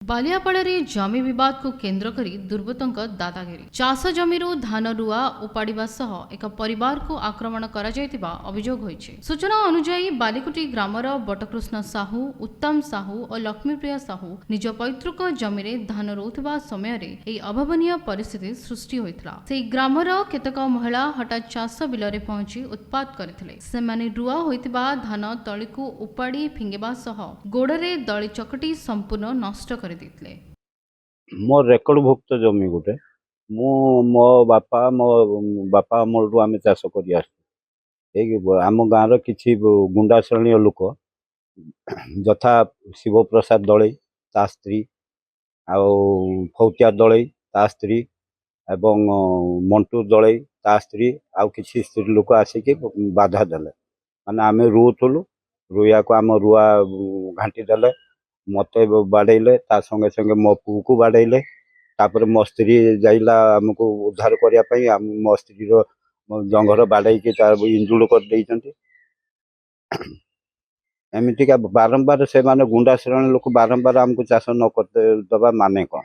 बालियापाड़े जमी विवाद को केन्द्र करी दुर्बृत्तों दादागिरी चाष जमी धान रुआ उपाड़ा सह एक परिवार को आक्रमण करा अभियोग होइछि। सूचना अनुसार बालिकुटी ग्रामर बटकृष्ण साहू, उत्तम साहू और लक्ष्मीप्रिया साहू निज पैतृक जमी धान रोउथिबा समय रे अभावनीय परिस्थिति सृष्टि होइथिला। सेही ग्रामर केतक महिला हठात चाष बिलरे पहुंची उत्पात करथिले। सेमाने रुआ होइथिबा धान तळी को उपाड़ी फिंगेबा सह गोड़े दली चकटी संपूर्ण नष्ट कर मोर रेकर्ड भुक्त जमी गोटे मो बापा अमलू आम चाष कर आम गाँव किसी गुंडा श्रेणी लोक यथा शिव प्रसाद दलई ता स्त्री फौतिया दलई ता स्त्री एवं मंटू दलई ता स्त्री आउ किसी स्त्री लोक आसिक बाधा देले माने आम रुथुलु रुआ को आम रुआ घाटी देले मत बाड़े संगे संगे मो पु को बाड़े तापर मो स्त्री जाइला आमको उद्धार करने मो स्त्री जंघर बाड़े इंजुड़ कर एमतीका बारंबार से माने गुंडा श्रेणी लोक बारंबार आमको चाष न करदे माने कौन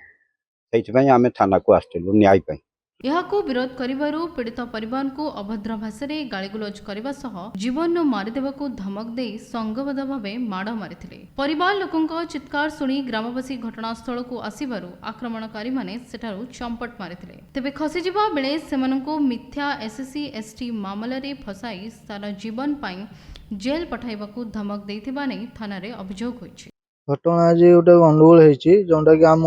से आम थाना को आसलु न्याय पाई। यहाको विरोध करिबारु पीड़ित परिवार को अभद्र भाषा रे गालीगुलज करबा सह जीवन मारिदेबाकू धमक दे संगबद्ध भावे माड़ मारिथिले। परिवार लोकंक चित्कार सुनी ग्रामवासी घटनास्थल को आसिबारु आक्रमणकारी माने सेठारु चंपट मारिथिले। तेबे खसीजिबा बेले सेमानंकू मिथ्या एससी एसटी मामला रे फसाई सारा जीवन पाई जेल पठाइबाकू धमक देथिबा नै थाना रे अभियोग होइछि। घटना जे गोटे गंडगोल होइछि जोंडा कि आम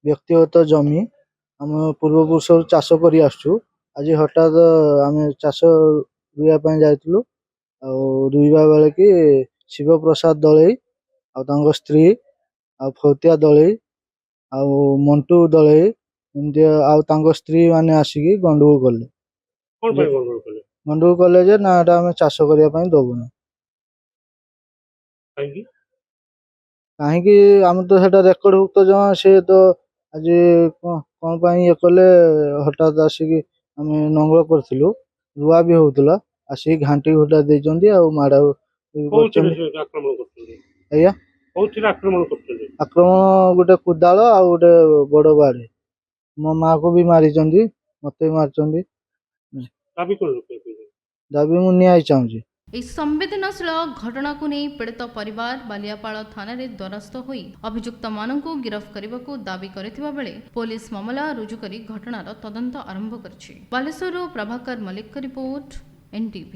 व्यक्तिगत जमी आम पूर्वपुरुष चाष कर आज हठात आम चाष रुआ जाइलु रुआ बेले कि शिव प्रसाद दलई आ स्त्री आ फौतिया दलई आ मंटू दलई एमती आ स्त्री माने आसिकी गंडगोल कले जे ना आम चाष करने दबुना कहीं आम तो रेकर्ड भुक्त जमा से तो आज कौन ये कले हठात आसिकी आम नंगल करूँ रुआ भी होता आसिक घाटी घुटा देती माड़ा आक्रमण गोटे कुदाल आ गोटे बड़ बाड़े मो माँ को भी मारी मत मारी दाबी मु न्याय चाहूँ। संवेदनशील घटना को नहीं पीड़ित परिवार बालियापाड़ थाना रे द्वारस्थ होई अभियुक्त माननकू गिरफ्त करबाकू दाबी करथिबा बेले पुलिस मामला रुजु करी घटनार तदंत आरंभ करछि। बालेश्वरରୁ प्रभाकर मलिक का रिपोर्ट NTV।